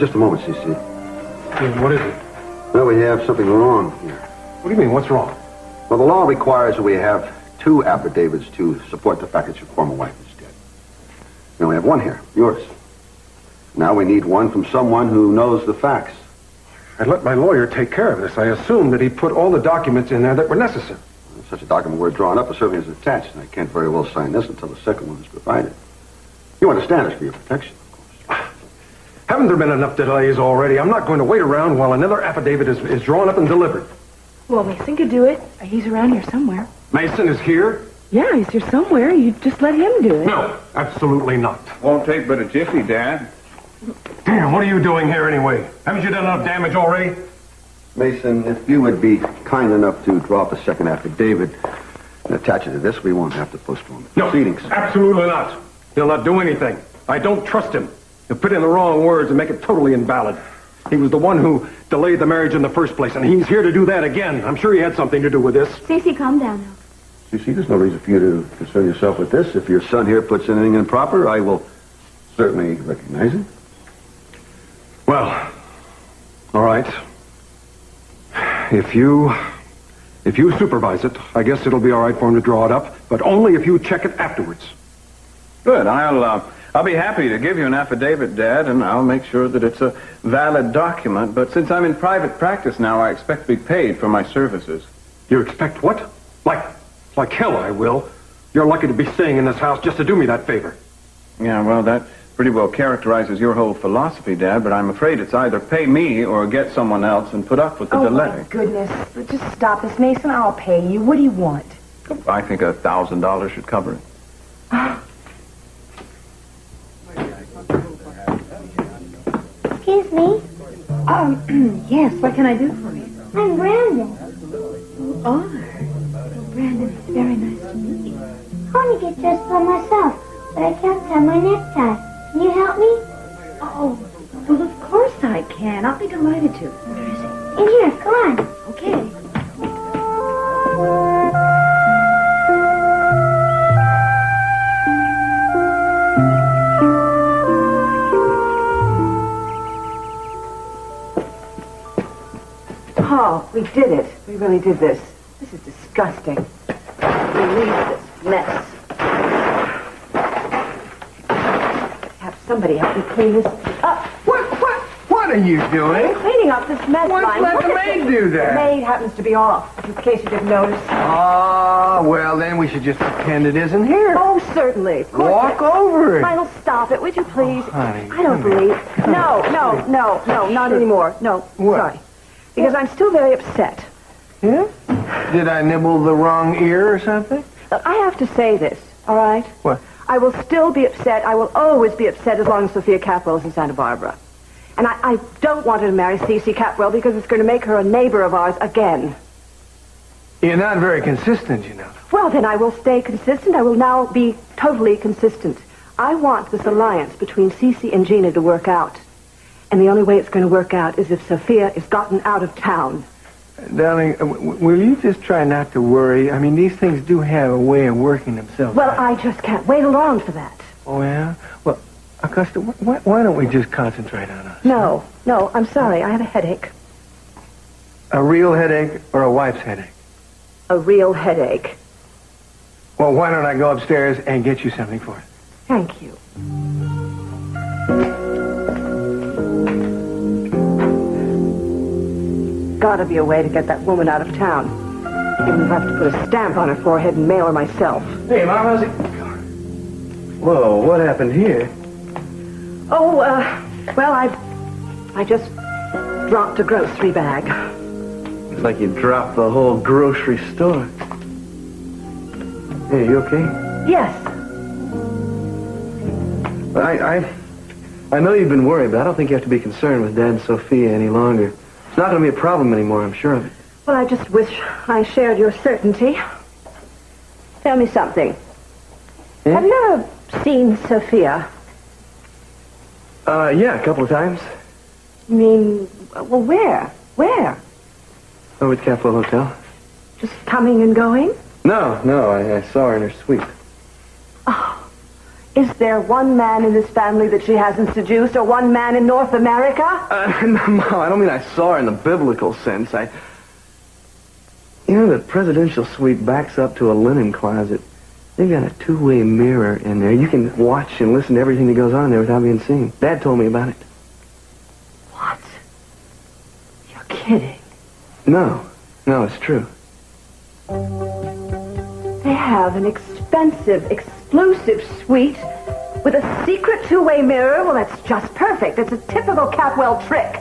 just a moment, C.C. What is it? Well, we have something wrong here. What do you mean? What's wrong? Well, the law requires that we have 2 affidavits to support the fact that your former wife is dead. We only have one here, yours. Now we need one from someone who knows the facts. I let my lawyer take care of this. I assumed that he put all the documents in there that were necessary. Well, such a document we're drawn up certainly is attached, and I can't very well sign this until the second one is provided. You understand it's for your protection, of course. Haven't there been enough delays already? I'm not going to wait around while another affidavit is drawn up and delivered. Well, Mason could do it. He's around here somewhere. Mason is here? Yeah, he's here somewhere. You just let him do it. No, absolutely not. Won't take but a jiffy, Dad. Damn, what are you doing here anyway? Haven't you done enough damage already? Mason, if you would be kind enough to draw up a second affidavit and attach it to this, we won't have to postpone the proceedings. Absolutely not. He'll not do anything. I don't trust him. He'll put in the wrong words and make it totally invalid. He was the one who delayed the marriage in the first place, and he's here to do that again. I'm sure he had something to do with this. Cece, calm down now. You see, there's no reason for you to concern yourself with this. If your son here puts anything improper, I will certainly recognize it. Well, all right. If you supervise it, I guess it'll be all right for him to draw it up, but only if you check it afterwards. Good. I'll be happy to give you an affidavit, Dad, and I'll make sure that it's a valid document. But since I'm in private practice now, I expect to be paid for my services. You expect what? Like hell I will. You're lucky to be staying in this house just to do me that favor. Yeah, well, that pretty well characterizes your whole philosophy, Dad, but I'm afraid it's either pay me or get someone else and put up with the delay. Oh, my goodness. Just stop this, Mason. I'll pay you. What do you want? I think $1,000 should cover it. Excuse me? Yes, what can I do for you? I'm Brandon. You are? Brandon, it's very nice to meet you. I want to get dressed by myself, but I can't tie my necktie. Can you help me? Oh, well, of course I can. I'll be delighted to. Where is he? In here, come on. Okay. Oh, we did it. We really did this. This is disgusting. Relieve this mess. Have somebody help me clean this up. What are you doing? I'm cleaning up this mess. Why let the maid do that? The maid happens to be off, in case you didn't notice. Oh, well, then we should just pretend it isn't here. Oh, certainly. Of course. Walk over it. Lionel, stop it, would you please? Oh, honey, I don't believe. No, not anymore. No, What? sorry. Because I'm still very upset. Yeah? Did I nibble the wrong ear or something? Look, I have to say this, all right? What? I will still be upset. I will always be upset as long as Sophia Capwell is in Santa Barbara. And I don't want her to marry Cece Capwell because it's going to make her a neighbor of ours again. You're not very consistent, you know. Well, then I will stay consistent. I will now be totally consistent. I want this alliance between Cece and Gina to work out. And the only way it's going to work out is if Sophia is gotten out of town. Darling, will you just try not to worry? I mean, these things do have a way of working themselves Well, out. I just can't wait around for that. Oh, yeah? Well, Augusta, why don't we just concentrate on us? No, I'm sorry. I have a headache. A real headache or a wife's headache? A real headache. Well, why don't I go upstairs and get you something for it? Thank you. Gotta be a way to get that woman out of town. Even if I have to put a stamp on her forehead and mail her myself. Hey, Mom, how's it? Whoa, what happened here? Oh, well, I just dropped a grocery bag. It's like you dropped the whole grocery store. Hey, you okay? Yes. I know you've been worried, but I don't think you have to be concerned with Dad and Sophia any longer. It's not going to be a problem anymore, I'm sure of it. Well, I just wish I shared your certainty. Tell me something. Yeah? Have you ever seen Sophia? Yeah, a couple of times. You mean, well, where? Where? Over at Capitol Hotel. Just coming and going? No, I saw her in her suite. Oh, Is there one man in this family that she hasn't seduced, or one man in North America? No, I don't mean I saw her in the biblical sense. You know, the presidential suite backs up to a linen closet. They've got a two-way mirror in there. You can watch and listen to everything that goes on in there without being seen. Dad told me about it. What? You're kidding. No, it's true. They have an expensive, exclusive suite with a secret two-way mirror. Well, that's just perfect. It's a typical Capwell trick.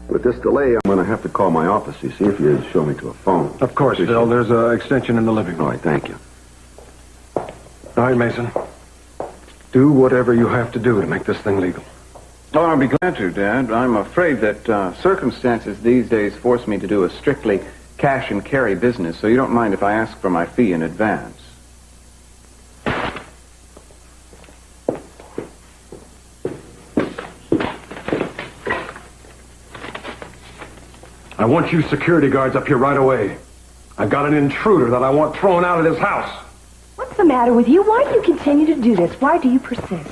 With this delay, I'm going to have to call my office, you see, if you show me to a phone. Of course, Bill. There's an extension in the living room. All right, thank you. All right, Mason. Do whatever you have to do to make this thing legal. Oh, I'll be glad to, Dad. I'm afraid that circumstances these days force me to do a strictly cash and carry business, so you don't mind if I ask for my fee in advance. I want you security guards up here right away. I've got an intruder that I want thrown out of this house. What's the matter with you? Why do you continue to do this? Why do you persist?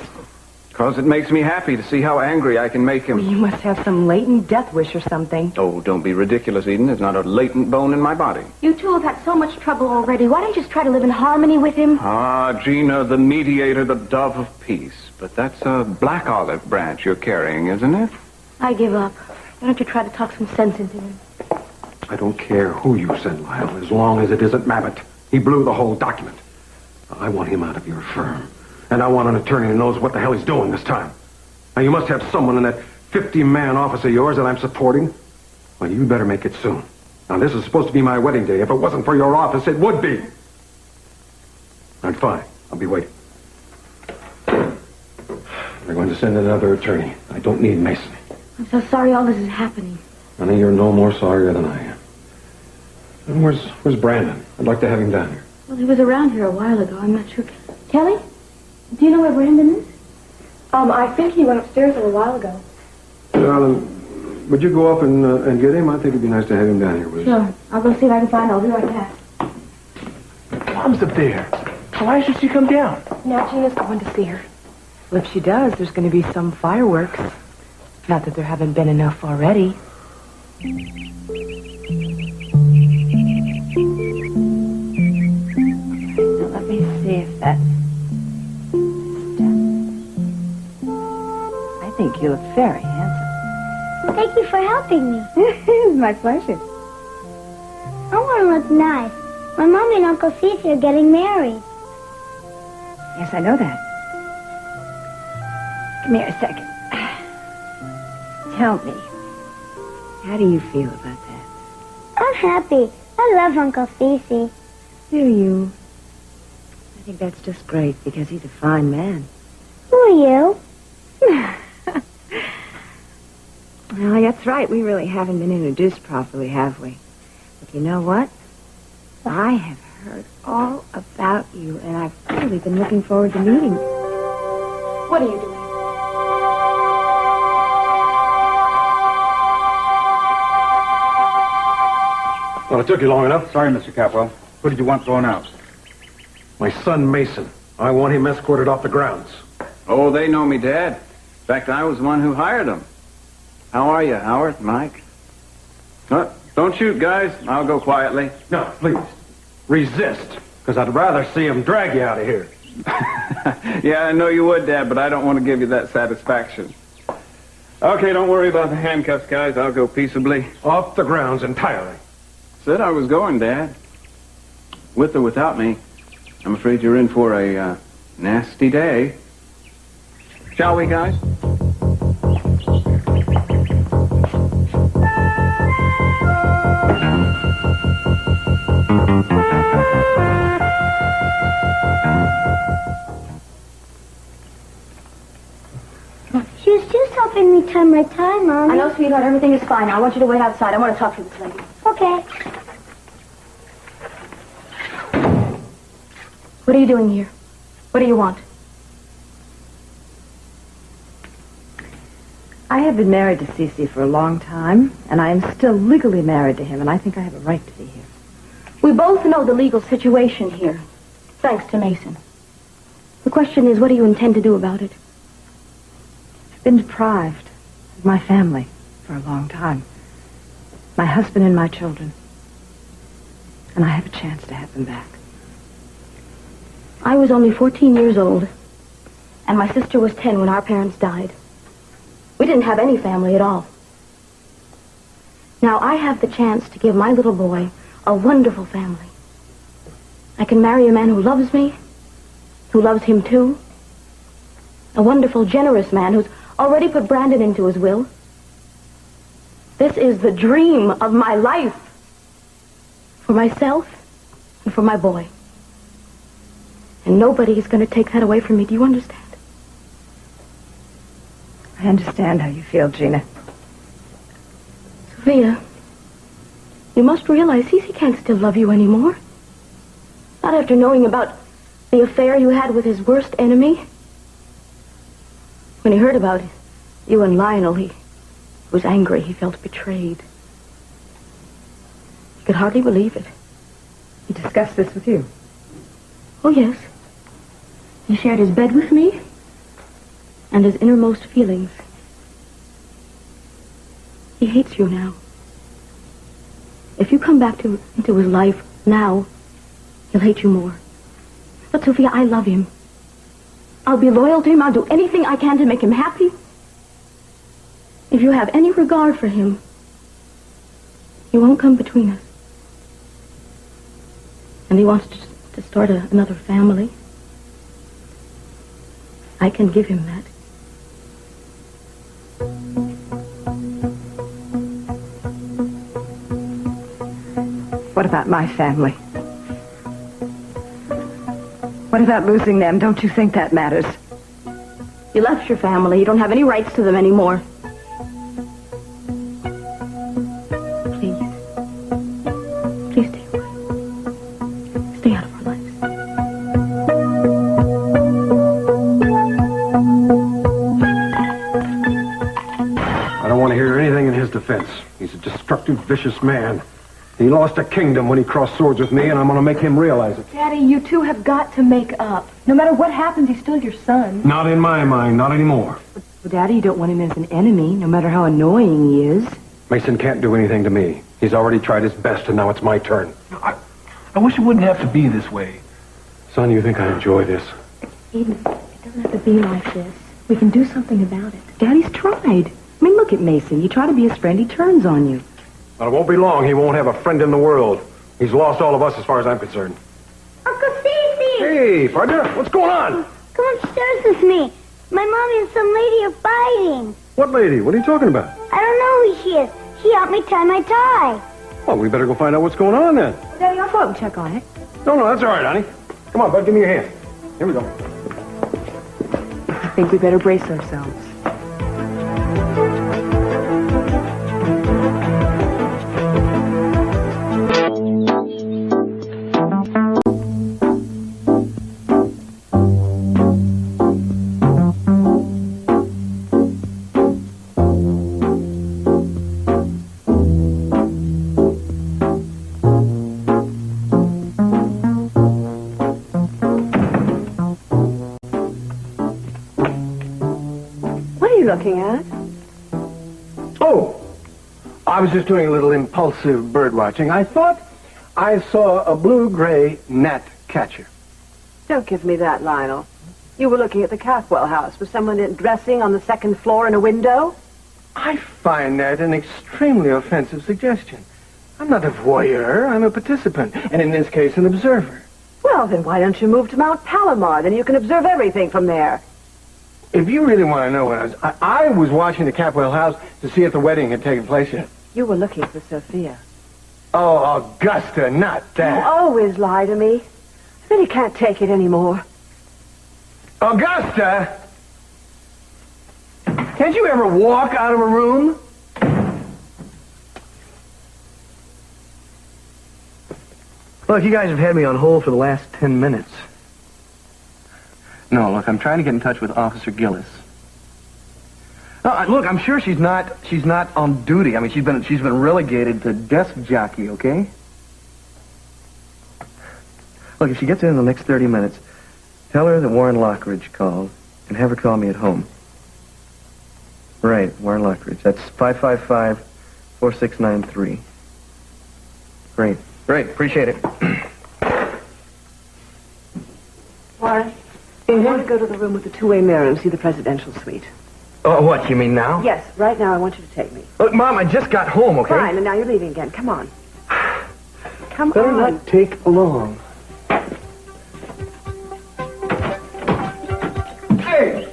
Because it makes me happy to see how angry I can make him. Well, you must have some latent death wish or something. Oh, don't be ridiculous, Eden. There's not a latent bone in my body. You two have had so much trouble already. Why don't you just try to live in harmony with him? Ah, Gina, the mediator, the dove of peace. But that's a black olive branch you're carrying, isn't it? I give up. Why don't you try to talk some sense into him? I don't care who you send, Lyle, as long as it isn't Mabbitt. He blew the whole document. I want him out of your firm. And I want an attorney who knows what the hell he's doing this time. Now, you must have someone in that 50-man office of yours that I'm supporting. Well, you better make it soon. Now, this is supposed to be my wedding day. If it wasn't for your office, it would be. All right, fine. I'll be waiting. They're going to send another attorney. I don't need Mason. I'm so sorry all this is happening. Honey, you're no more sorrier than I am. And where's Brandon? I'd like to have him down here. Well, he was around here a while ago. I'm not sure. Kelly? Do you know where Brandon is? I think he went upstairs a little while ago. Darling, would you go up and get him? I think it'd be nice to have him down here with us. Sure. I'll go see if I can find him. I'll be right back. Mom's up there. Why should she come down? Now Gina's going to see her. Well, if she does, there's going to be some fireworks. Not that there haven't been enough already. Now, let me see if that's... I think you look very handsome. Thank you for helping me. It's my pleasure. I want to look nice. My Mommy and Uncle Cece are getting married. Yes, I know that. Come here a second. Tell me, how do you feel about that? I'm happy. I love Uncle Cece. Do you? I think that's just great, because he's a fine man. Who are you? Well, that's right. We really haven't been introduced properly, have we? But you know what? I have heard all about you, and I've really been looking forward to meeting you. What are you doing? Well, it took you long enough. Sorry, Mr. Capwell. Who did you want thrown out? My son, Mason. I want him escorted off the grounds. Oh, they know me, Dad. In fact, I was the one who hired them. How are you, Howard, Mike? Don't shoot, guys. I'll go quietly. No, please. Resist, because I'd rather see him drag you out of here. Yeah, I know you would, Dad, but I don't want to give you that satisfaction. Okay, don't worry about the handcuffs, guys. I'll go peaceably. Off the grounds entirely. Said I was going, Dad. With or without me, I'm afraid you're in for a nasty day. Shall we, guys? She was just helping me tie my tie, Mommy. I know, sweetheart. Everything is fine. I want you to wait outside. I want to talk to this lady. Okay. What are you doing here? What do you want? I have been married to Cece for a long time, and I am still legally married to him, and I think I have a right to be here. We both know the legal situation here. Thanks to Mason. The question is, what do you intend to do about it? I've been deprived of my family for a long time. My husband and my children. And I have a chance to have them back. I was only 14 years old, and my sister was 10 when our parents died. We didn't have any family at all. Now I have the chance to give my little boy a wonderful family. I can marry a man who loves me, who loves him too. A wonderful, generous man who's already put Brandon into his will. This is the dream of my life. For myself and for my boy. And nobody is going to take that away from me. Do you understand? I understand how you feel, Gina. Sophia, you must realize he can't still love you anymore. Not after knowing about the affair you had with his worst enemy. When he heard about you and Lionel, he was angry. He felt betrayed. He could hardly believe it. He discussed this with you? Oh, yes. He shared his bed with me and his innermost feelings. He hates you now. If you come back into his life now, he'll hate you more. But, Sophia, I love him. I'll be loyal to him. I'll do anything I can to make him happy. If you have any regard for him, he won't come between us. And he wants to start another family. I can give him that. What about my family? What about losing them? Don't you think that matters? You left your family. You don't have any rights to them anymore. Please. Please stay away. Stay out of our lives. I don't want to hear anything in his defense. He's a destructive, vicious man. He lost a kingdom when he crossed swords with me, and I'm going to make him realize it. Daddy, you two have got to make up. No matter what happens, he's still your son. Not in my mind, not anymore. Well, Daddy, you don't want him as an enemy, no matter how annoying he is. Mason can't do anything to me. He's already tried his best, and now it's my turn. I wish it wouldn't have to be this way. Son, you think I enjoy this? Eden, it doesn't have to be like this. We can do something about it. Daddy's tried. I mean, look at Mason. You try to be his friend, he turns on you. But it won't be long. He won't have a friend in the world. He's lost all of us as far as I'm concerned. Uncle Cece! Hey, partner, what's going on? Come upstairs with me. My mommy and some lady are fighting. What lady? What are you talking about? I don't know who she is. She helped me tie my tie. Well, we better go find out what's going on then. Daddy, I'll go out and check on it. No, that's all right, honey. Come on, bud, give me your hand. Here we go. I think we better brace ourselves. Looking at? Oh, I was just doing a little impulsive bird watching. I thought I saw a blue-gray gnat catcher. Don't give me that, Lionel. You were looking at the Cathwell house. Was someone dressing on the second floor in a window? I find that an extremely offensive suggestion. I'm not a voyeur. I'm a participant, and in this case, an observer. Well, then why don't you move to Mount Palomar? Then you can observe everything from there. If you really want to know what I was watching the Capwell house to see if the wedding had taken place yet. You were looking for Sophia. Oh, Augusta, not that. You always lie to me. I really can't take it anymore. Augusta! Can't you ever walk out of a room? Look, you guys have had me on hold for the last 10 minutes. No, look, I'm trying to get in touch with Officer Gillis. No, look, I'm sure she's not on duty. I mean, she's been relegated to desk jockey, okay? Look, if she gets in the next 30 minutes, tell her that Warren Lockridge called and have her call me at home. Right, Warren Lockridge. That's 555-4693. Great. Appreciate it. Warren, I want to go to the room with the two-way mirror and see the presidential suite. Oh, what, you mean now? Yes, right now I want you to take me. Look, Mom, I just got home, okay? Fine, and now you're leaving again. Come on. Come Better on. not take long. Hey!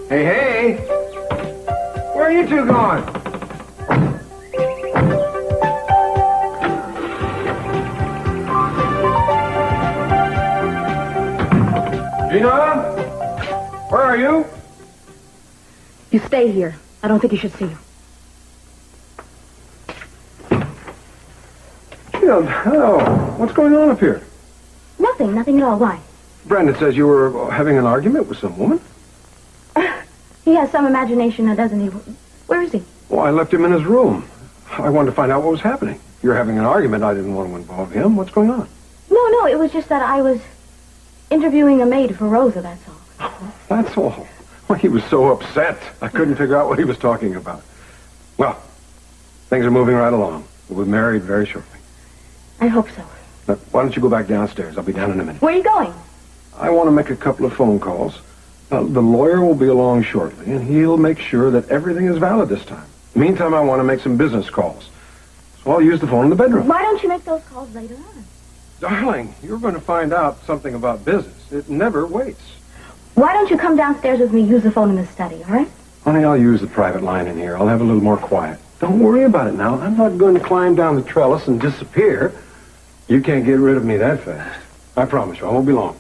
Hey! Where are you two going? Gina? Where are you? You stay here. I don't think you should see you. Gina, hello. What's going on up here? Nothing at all. Why? Brandon says you were having an argument with some woman. He has some imagination, now doesn't he? Where is he? Well, I left him in his room. I wanted to find out what was happening. You're having an argument. I didn't want to involve him. What's going on? No, it was just that I was interviewing a maid for Rosa, that's all. That's all. Well, he was so upset. I couldn't figure out what he was talking about. Well, things are moving right along. We'll be married very shortly. I hope so. Now, why don't you go back downstairs? I'll be down in a minute. Where are you going? I want to make a couple of phone calls. The lawyer will be along shortly, and he'll make sure that everything is valid this time. Meantime, I want to make some business calls. So I'll use the phone in the bedroom. Why don't you make those calls later on? Darling, you're going to find out something about business. It never waits. Why don't you come downstairs with me, use the phone in the study, all right? Honey, I'll use the private line in here. I'll have a little more quiet. Don't worry about it now. I'm not going to climb down the trellis and disappear. You can't get rid of me that fast. I promise you, I won't be long.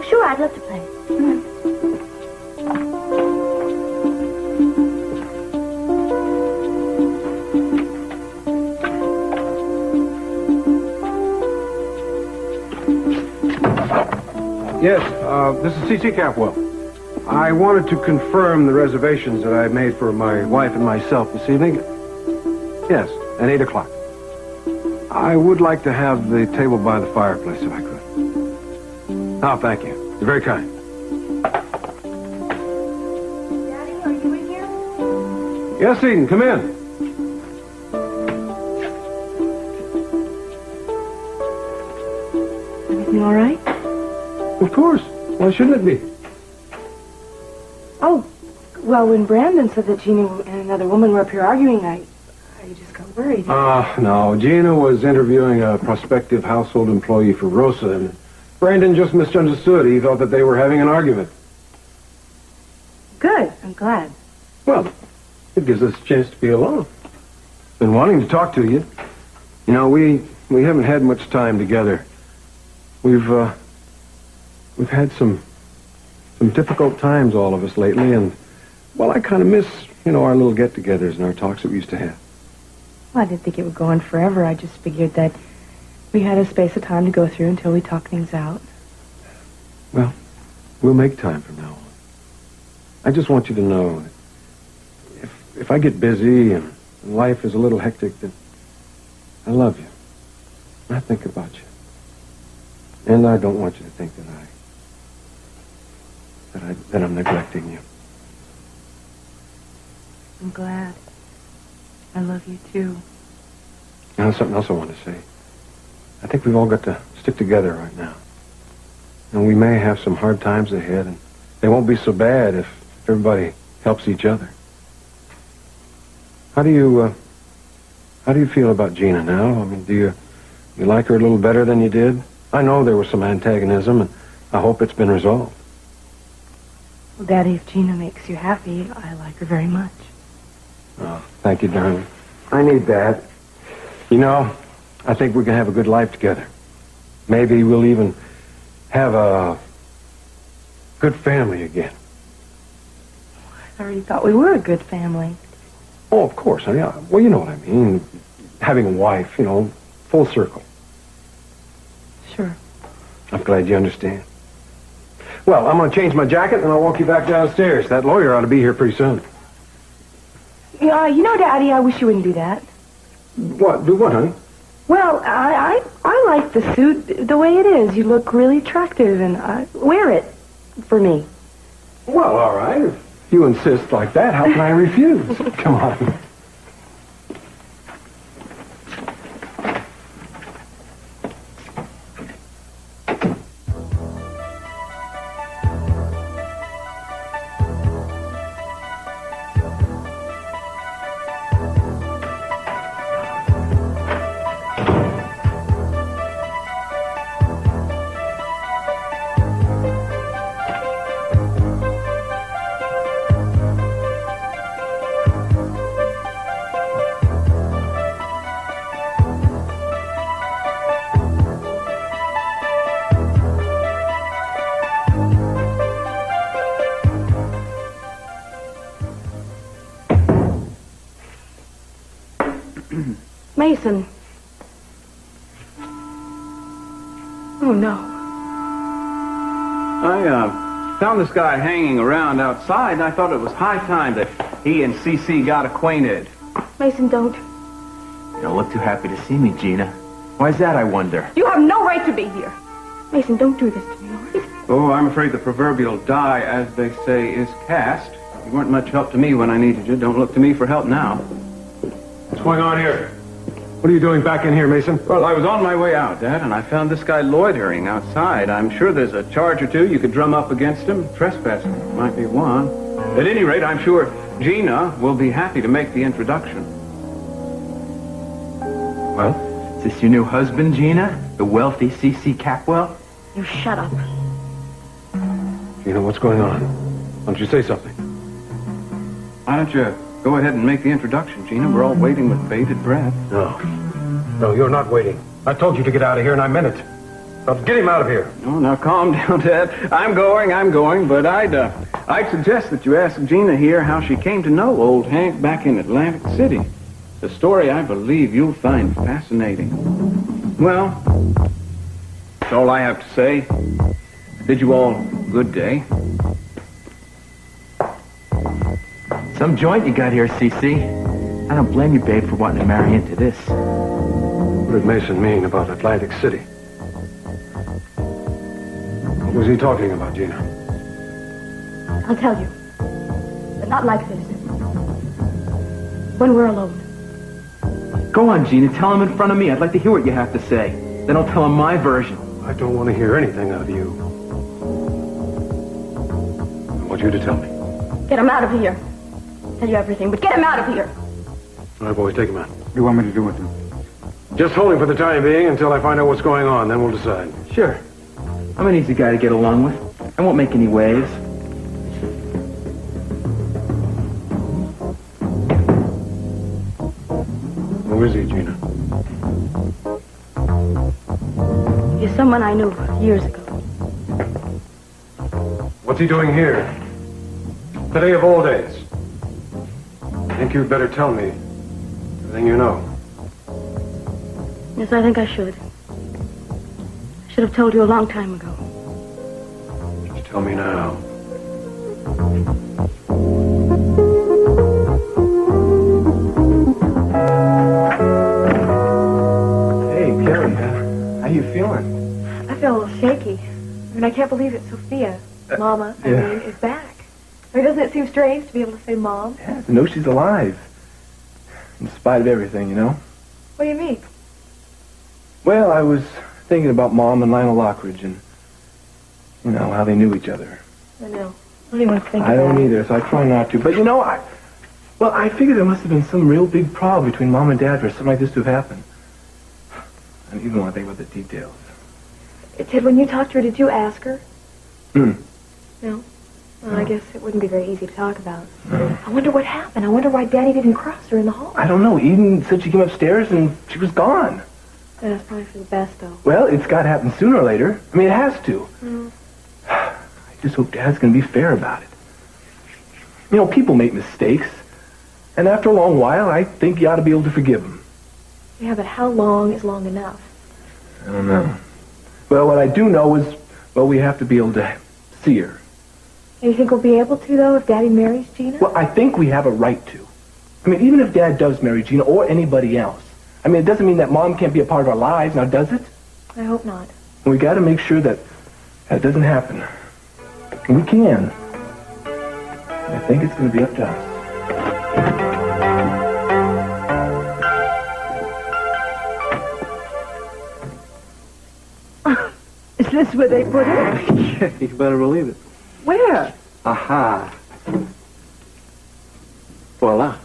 Sure, I'd love to play. Come on. Yes, this is C.C. Capwell. I wanted to confirm the reservations that I made for my wife and myself this evening. Yes, at 8 o'clock. I would like to have the table by the fireplace if I could. Oh, thank you. You're very kind. Daddy, are you in here? Yes, Eden, come in. Everything all right? Of course. Why shouldn't it be? Oh, well, when Brandon said that Gina and another woman were up here arguing, I just got worried. No. Gina was interviewing a prospective household employee for Rosa, and Brandon just misunderstood. He thought that they were having an argument. Good. I'm glad. Well, it gives us a chance to be alone. Been wanting to talk to you. You know, we haven't had much time together. We've had some difficult times, all of us, lately, and, well, I kind of miss, our little get-togethers and our talks that we used to have. Well, I didn't think it would go on forever. I just figured that we had a space of time to go through until we talk things out. Well, we'll make time from now on. I just want you to know that if I get busy and life is a little hectic, then I love you. I think about you. And I don't want you to think that I'm neglecting you. I'm glad. I love you, too. Now, something else I want to say. I think we've all got to stick together right now. And we may have some hard times ahead, and they won't be so bad if everybody helps each other. How do you feel about Gina now? I mean, do you like her a little better than you did? I know there was some antagonism, and I hope it's been resolved. Well, Daddy, if Gina makes you happy, I like her very much. Oh, thank you, darling. I need that. You know, I think we can have a good life together. Maybe we'll even have a good family again. I already thought we were a good family. Oh, of course. Yeah. Well, you know what I mean. Having a wife, you know, full circle. Sure. I'm glad you understand. Well, I'm going to change my jacket and I'll walk you back downstairs. That lawyer ought to be here pretty soon. Yeah, you know, Daddy, I wish you wouldn't do that. What? Do what, honey? Well, I like the suit the way it is. You look really attractive, and wear it for me. Well, all right. If you insist like that, how can I refuse? Come on. Mason. Oh, no. I found this guy hanging around outside, and I thought it was high time that he and CC got acquainted. Mason, don't. You don't look too happy to see me, Gina. Why's that, I wonder? You have no right to be here. Mason, don't do this to me, all right? Oh, I'm afraid the proverbial die, as they say, is cast. You weren't much help to me when I needed you. Don't look to me for help now. What's going on here? What are you doing back in here, Mason? Well, I was on my way out, Dad, and I found this guy loitering outside. I'm sure there's a charge or two you could drum up against him. Trespassing might be one. At any rate, I'm sure Gina will be happy to make the introduction. Well, is this your new husband, Gina? The wealthy C.C. Capwell? You shut up. Gina, what's going on? Why don't you say something? Why don't you go ahead and make the introduction, Gina? We're all waiting with bated breath. No, you're not waiting. I told you to get out of here, and I meant it. Now, get him out of here. Oh, now calm down, Dad. I'm going, but I'd suggest that you ask Gina here how she came to know old Hank back in Atlantic City. The story I believe you'll find fascinating. Well, that's all I have to say. Bid you all good day. Some joint you got here, CC. I don't blame you, babe, for wanting to marry into this. What did Mason mean about Atlantic City? What was he talking about, Gina? I'll tell you. But not like this. When we're alone. Go on, Gina. Tell him in front of me. I'd like to hear what you have to say. Then I'll tell him my version. I don't want to hear anything out of you. I want you to tell me. Get him out of here. I'll tell you everything, but get him out of here. All right, boys, take him out. What do you want me to do with him? Just hold him for the time being until I find out what's going on. Then we'll decide. Sure. I'm an easy guy to get along with. I won't make any waves. Who is he, Gina? He's someone I knew years ago. What's he doing here? Today of all days. I think you'd better tell me everything you know. Yes, I think I should. I should have told you a long time ago. Just tell me now. Hey, Carrie, how you feeling? I feel a little shaky. I mean, I can't believe that Sophia, Mama, I yeah. mean, is back. I mean, doesn't it seem strange to be able to say Mom? Yeah, to know she's alive. In spite of everything, you know? What do you mean? Well, I was thinking about Mom and Lionel Lockridge and, you know, how they knew each other. I know. I don't even want to think I about don't it. either, so I try not to. But, you know, I figured there must have been some real big problem between Mom and Dad for something like this to have happened. I don't even want to think about the details. Ted, when you talked to her, did you ask her? Hmm. No. Well, I guess it wouldn't be very easy to talk about. I wonder what happened. I wonder why Daddy didn't cross her in the hall. I don't know. Eden said she came upstairs and she was gone. Yeah, that's probably for the best, though. Well, it's got to happen sooner or later. I mean, it has to. I just hope Dad's going to be fair about it. You know, people make mistakes. And after a long while, I think you ought to be able to forgive them. Yeah, but how long is long enough? I don't know. Well, what I do know is, well, we have to be able to see her. And you think we'll be able to, though, if Daddy marries Gina? Well, I think we have a right to. I mean, even if Dad does marry Gina or anybody else, I mean, it doesn't mean that Mom can't be a part of our lives, now does it? I hope not. And we got to make sure that that doesn't happen. And we can. I think it's going to be up to us. Is this where they put it? Yeah, you better believe it. Where? Aha. Voila.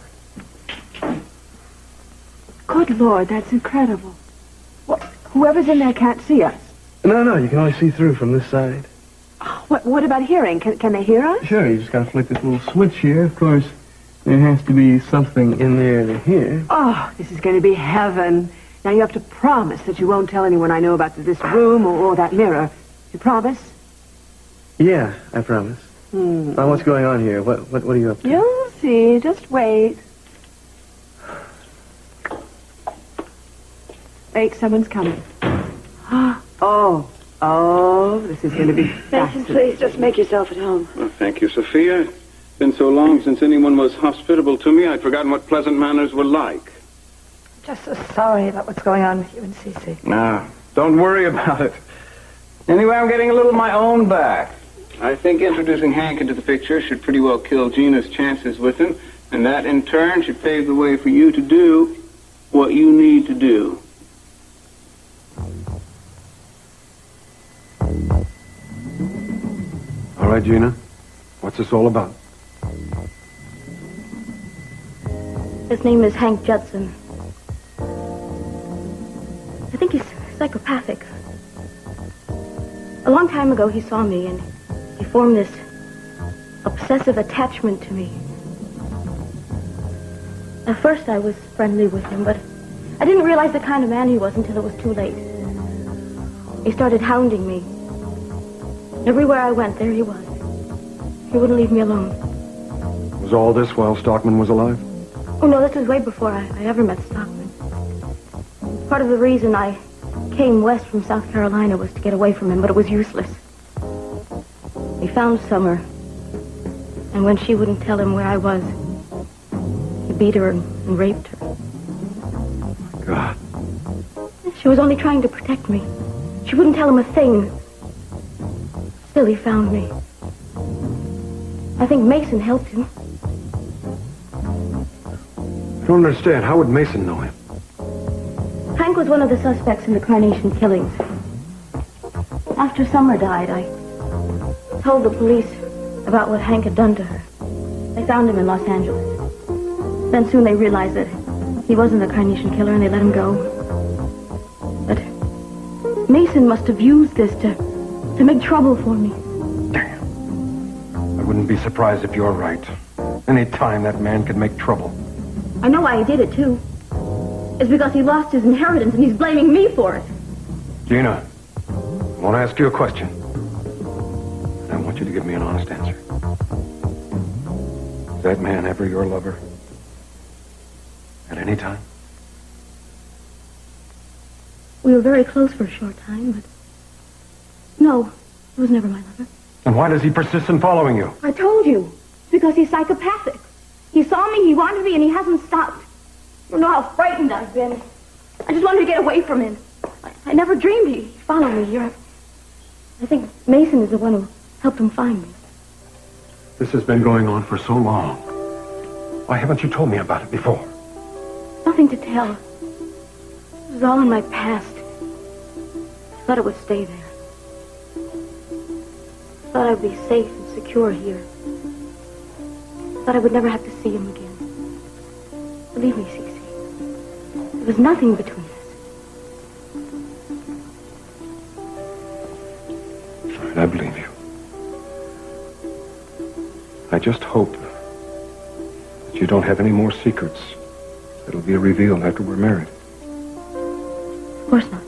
Good Lord, that's incredible. Well, whoever's in there can't see us. No, you can only see through from this side. What about hearing? Can they hear us? Sure, you just got to flick this little switch here. Of course, there has to be something in there to hear. Oh, this is going to be heaven. Now you have to promise that you won't tell anyone I know about this room or that mirror. You promise? Yeah, I promise. Now, what's going on here? What are you up to? You'll see. Just wait. Wait, someone's coming. Oh, this is going to be fascinating. Please, just make yourself at home. Well, thank you, Sophia. It's been so long since anyone was hospitable to me, I'd forgotten what pleasant manners were like. Just so sorry about what's going on with you and Cece. Nah, don't worry about it. Anyway, I'm getting a little of my own back. I think introducing Hank into the picture should pretty well kill Gina's chances with him, and that, in turn, should pave the way for you to do what you need to do. All right, Gina. What's this all about? His name is Hank Judson. I think he's psychopathic. A long time ago, he saw me, and he formed this obsessive attachment to me. At first, I was friendly with him, but I didn't realize the kind of man he was until it was too late. He started hounding me. Everywhere I went, there he was. He wouldn't leave me alone. Was all this while Stockman was alive? Oh, no, this was way before I ever met Stockman. Part of the reason I came west from South Carolina was to get away from him, but it was useless. He found Summer, and when she wouldn't tell him where I was, he beat her and raped her. God. She was only trying to protect me. She wouldn't tell him a thing. Still, he found me. I think Mason helped him. I don't understand. How would Mason know him? Hank was one of the suspects in the Carnation killings. After Summer died, I told the police about what Hank had done to her. They found him in Los Angeles. Then soon they realized that he wasn't the Carnation killer, and they let him go. But Mason must have used this to make trouble for me. Damn. I wouldn't be surprised if you're right. Any time that man could make trouble. I know why he did it, too. It's because he lost his inheritance, and he's blaming me for it. Gina, I want to ask you a question. I want you to give me an honest answer. Was that man ever your lover? At any time? We were very close for a short time, but... No, he was never my lover. And why does he persist in following you? I told you. Because he's psychopathic. He saw me, he wanted me, and he hasn't stopped. You know how frightened I've been. I just wanted to get away from him. I never dreamed he'd follow me here. I think Mason is the one who helped him find me. This has been going on for so long. Why haven't you told me about it before? Nothing to tell. It was all in my past. I thought it would stay there. I thought I'd be safe and secure here. I thought I would never have to see him again. Believe me, Cece. There was nothing between us. All right, I believe you. I just hope that you don't have any more secrets that'll be revealed after we're married. Of course not.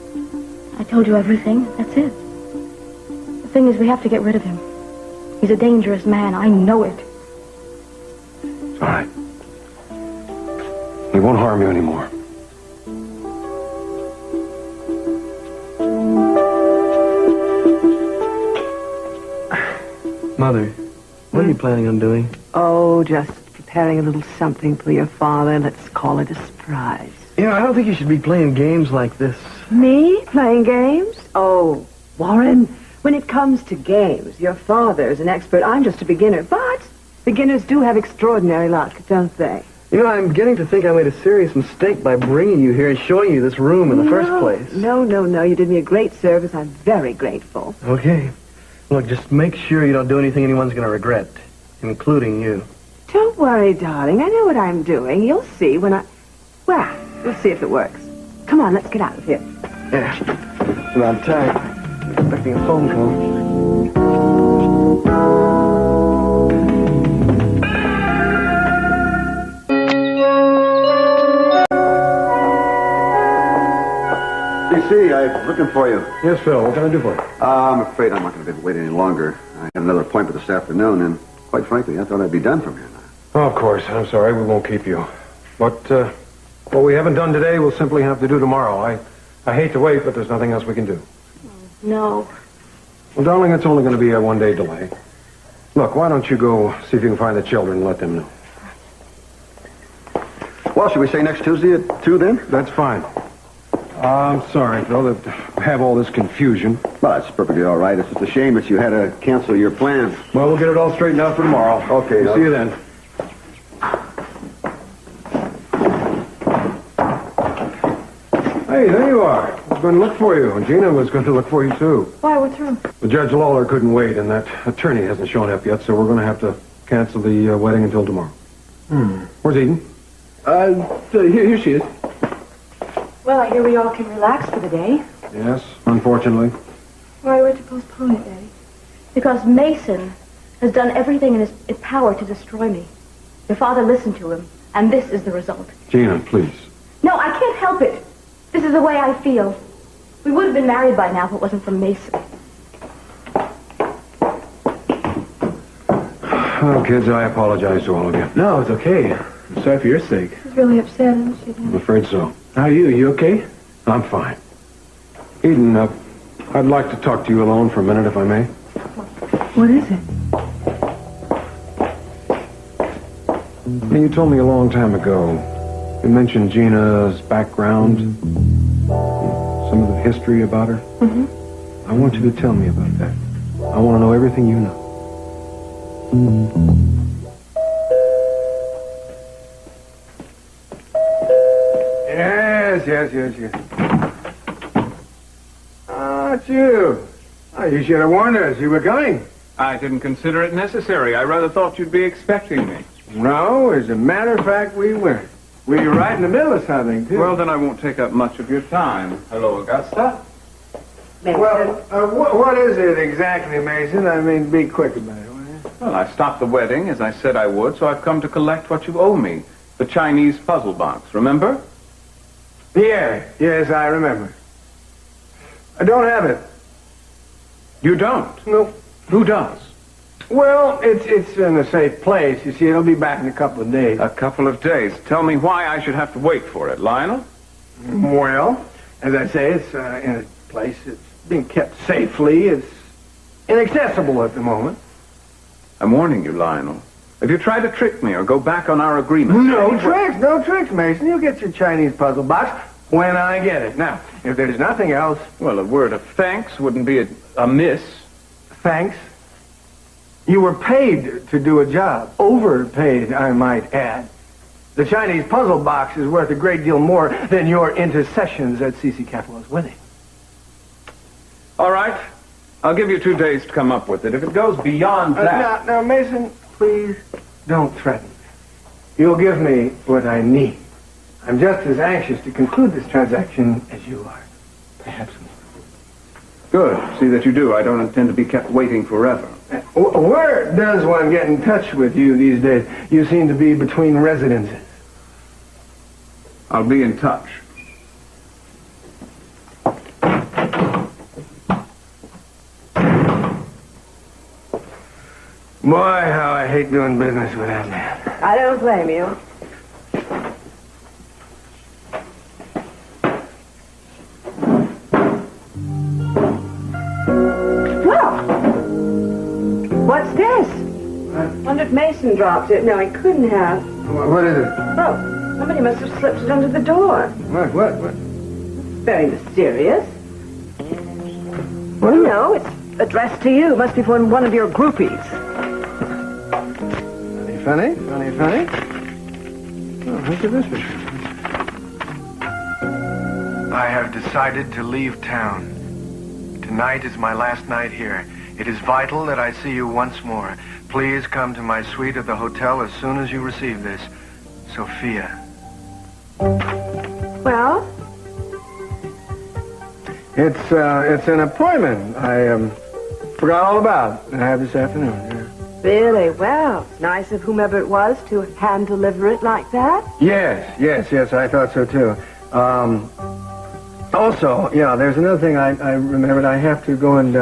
I told you everything. That's it. The thing is, we have to get rid of him. He's a dangerous man. I know it. It's all right. He won't harm you anymore. Mother, what are you planning on doing? Oh, just preparing a little something for your father. Let's call it a surprise. You know, I don't think you should be playing games like this. Me? Playing games? Oh, Warren, when it comes to games, your father is an expert. I'm just a beginner. But beginners do have extraordinary luck, don't they? You know, I'm beginning to think I made a serious mistake by bringing you here and showing you this room in the first place. No. You did me a great service. I'm very grateful. Okay. Look, just make sure you don't do anything anyone's going to regret, including you. Don't worry, darling. I know what I'm doing. You'll see when Well, we'll see if it works. Come on, let's get out of here. Yeah, it's about time. I'm expecting a phone call. DC, I'm looking for you. Yes, Phil, what can I do for you? I'm afraid I'm not going to be able to wait any longer. I have another appointment this afternoon, and quite frankly, I thought I'd be done from here now. Oh, of course. I'm sorry. We won't keep you. But what we haven't done today, we'll simply have to do tomorrow. I hate to wait, but there's nothing else we can do. No. Well, darling, it's only going to be a one-day delay. Look, why don't you go see if you can find the children and let them know? Well, should we say next Tuesday at 2 then? That's fine. I'm sorry, Phil, that we have all this confusion. Well, that's perfectly all right. It's just a shame that you had to cancel your plans. Well, we'll get it all straightened out for tomorrow. Okay. See you then. Hey, there you are. I was going to look for you, and Gina was going to look for you, too. Why, what's wrong? Well, Judge Lawler couldn't wait, and that attorney hasn't shown up yet, so we're going to have to cancel the wedding until tomorrow. Where's Eden? Here she is. Well, I hear we all can relax for the day. Yes, unfortunately. Why would you postpone it, Daddy? Because Mason has done everything in his power to destroy me. Your father listened to him, and this is the result. Gina, please. No, I can't help it. This is the way I feel. We would have been married by now if it wasn't for Mason. Oh, kids, I apologize to all of you. No, it's okay. I'm sorry for your sake. She's really upset, isn't she, Daddy? I'm afraid so. How are you? You okay? I'm fine. Eden, I'd like to talk to you alone for a minute, if I may. What is it? You told me a long time ago. You mentioned Gina's background, some of the history about her. Mm-hmm. I want you to tell me about that. I want to know everything you know. Yes. Oh, it's you. Oh, you should have warned us you were coming. I didn't consider it necessary. I rather thought you'd be expecting me. No, as a matter of fact, we weren't. We were right in the middle of something, too. Well, then I won't take up much of your time. Hello, Augusta. Mason. Well, what is it exactly, Mason? I mean, be quick about it, will you? Well, I stopped the wedding, as I said I would, so I've come to collect what you owe me. The Chinese puzzle box, remember? Yes, I remember. I don't have it. You don't? No. Who does? Well, it's in a safe place. You see, it'll be back in a couple of days. A couple of days. Tell me why I should have to wait for it, Lionel? Well, as I say, it's in a place. It's being kept safely. It's inaccessible at the moment. I'm warning you, Lionel. If you try to trick me or go back on our agreement... No tricks, Mason. You'll get your Chinese puzzle box when I get it. Now, if there's nothing else... Well, a word of thanks wouldn't be amiss. Thanks? You were paid to do a job. Overpaid, I might add. The Chinese puzzle box is worth a great deal more than your intercessions at C.C. Capello's wedding. All right. I'll give you 2 days to come up with it. If it goes beyond that... Now, Mason, please don't threaten. You'll give me what I need. I'm just as anxious to conclude this transaction as you are. Perhaps more. Good. See that you do. I don't intend to be kept waiting forever. Where does one get in touch with you these days? You seem to be between residences. I'll be in touch. Boy, how I hate doing business with that man. I don't blame you. Well, what's this? Wonder if Mason dropped it. No, he couldn't have. What is it? Oh, somebody must have slipped it under the door. What? Very mysterious. Well, no, it's addressed to you. Must be from one of your groupies. Funny. Oh, look at this picture. I have decided to leave town. Tonight is my last night here. It is vital that I see you once more. Please come to my suite at the hotel as soon as you receive this. Sophia. Well? It's an appointment I forgot all about I have this afternoon. Yeah. Really? Well, nice of whomever it was to hand deliver it like that. Yes, I thought so too. Also, yeah, there's another thing I remembered. I have to go and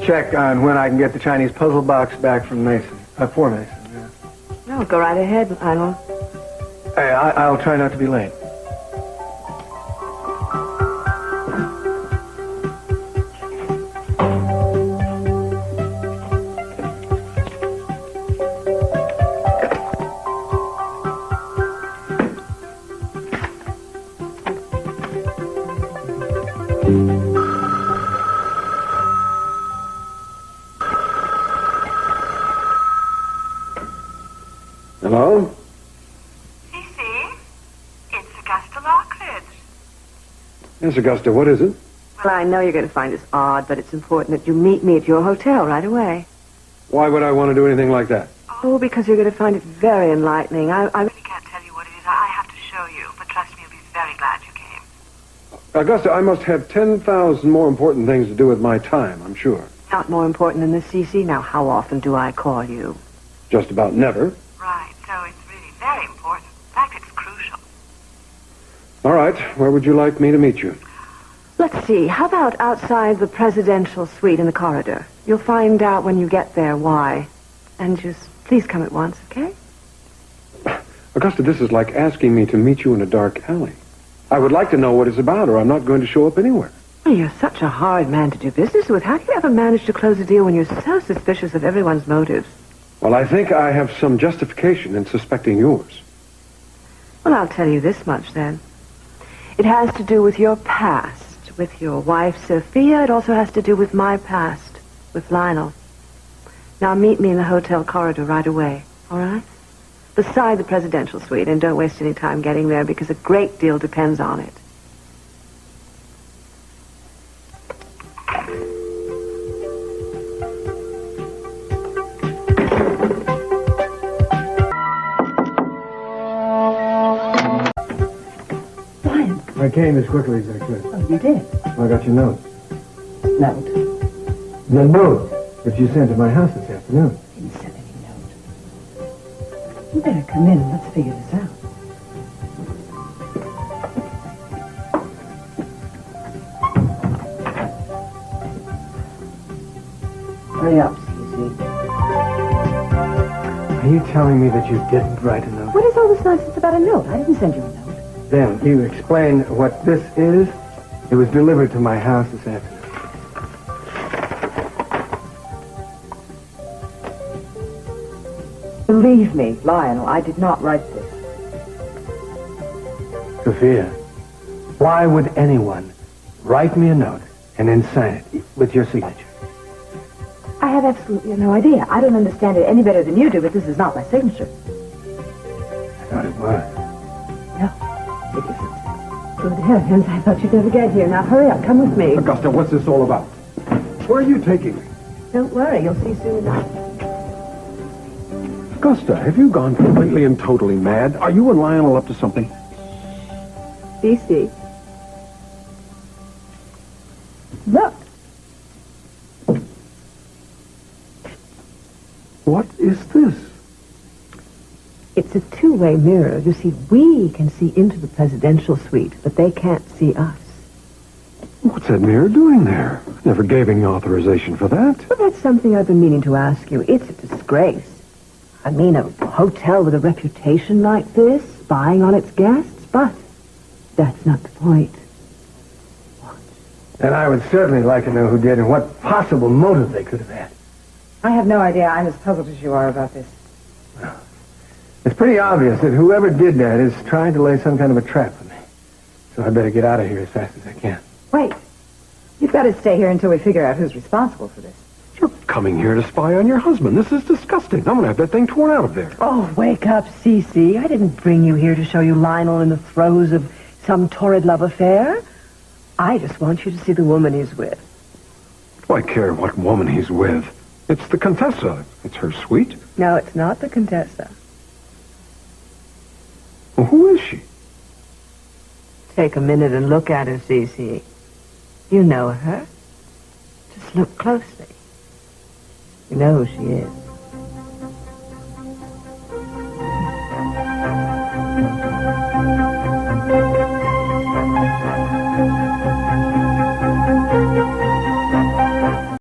check on when I can get the Chinese puzzle box back from Mason. For Mason, yeah. No, go right ahead, Lionel. Hey, I'll try not to be late. Hello? Cece, it's Augusta Lockridge. Yes, Augusta, what is it? Well, I know you're going to find this odd, but it's important that you meet me at your hotel right away. Why would I want to do anything like that? Oh, because you're going to find it very enlightening. I really can't tell you what it is. I have to show you, but trust me, you'll be very glad you came. Augusta, I must have 10,000 more important things to do with my time, I'm sure. Not more important than this, Cece. Now, how often do I call you? Just about never. Right, so it's really very important. In fact, it's crucial. All right, where would you like me to meet you? Let's see, how about outside the presidential suite in the corridor? You'll find out when you get there why. And just please come at once, okay? Augusta, this is like asking me to meet you in a dark alley. I would like to know what it's about, or I'm not going to show up anywhere. Well, you're such a hard man to do business with. How do you ever manage to close a deal when you're so suspicious of everyone's motives? Well, I think I have some justification in suspecting yours. Well, I'll tell you this much, then. It has to do with your past, with your wife, Sophia. It also has to do with my past, with Lionel. Now, meet me in the hotel corridor right away, all right? Beside the presidential suite, and don't waste any time getting there, because a great deal depends on it. I came as quickly as I could. Oh, you did? I got your note. Note? The note that you sent to my house this afternoon. Didn't send any note. You better come in and let's figure this out. Hurry up, Susie. Are you telling me that you didn't write a note? What is all this nonsense about a note? I didn't send you a note. Then, you explain what this is? It was delivered to my house this afternoon. Believe me, Lionel, I did not write this. Sophia, why would anyone write me a note and then sign it with your signature? I have absolutely no idea. I don't understand it any better than you do, but this is not my signature. I thought it was. No, it isn't. Good heavens, I thought you'd never get here. Now hurry up, come with me. Augusta, what's this all about? Where are you taking me? Don't worry, you'll see soon enough. Augusta, have you gone completely and totally mad? Are you and Lionel up to something? Cece. Look. What is this? It's a two-way mirror. You see, we can see into the presidential suite, but they can't see us. What's that mirror doing there? Never gave any authorization for that. Well, that's something I've been meaning to ask you. It's a disgrace. I mean, a hotel with a reputation like this, spying on its guests, but that's not the point. And I would certainly like to know who did and what possible motive they could have had. I have no idea. I'm as puzzled as you are about this. It's pretty obvious that whoever did that is trying to lay some kind of a trap for me. So I better get out of here as fast as I can. Wait. You've got to stay here until we figure out who's responsible for this. You're coming here to spy on your husband. This is disgusting. I'm going to have that thing torn out of there. Oh, wake up, Cece. I didn't bring you here to show you Lionel in the throes of some torrid love affair. I just want you to see the woman he's with. Do I care what woman he's with? It's the Contessa. It's her suite. No, it's not the Contessa. Well, who is she? Take a minute and look at her, Cece. You know her. Just look closely. You know who she is.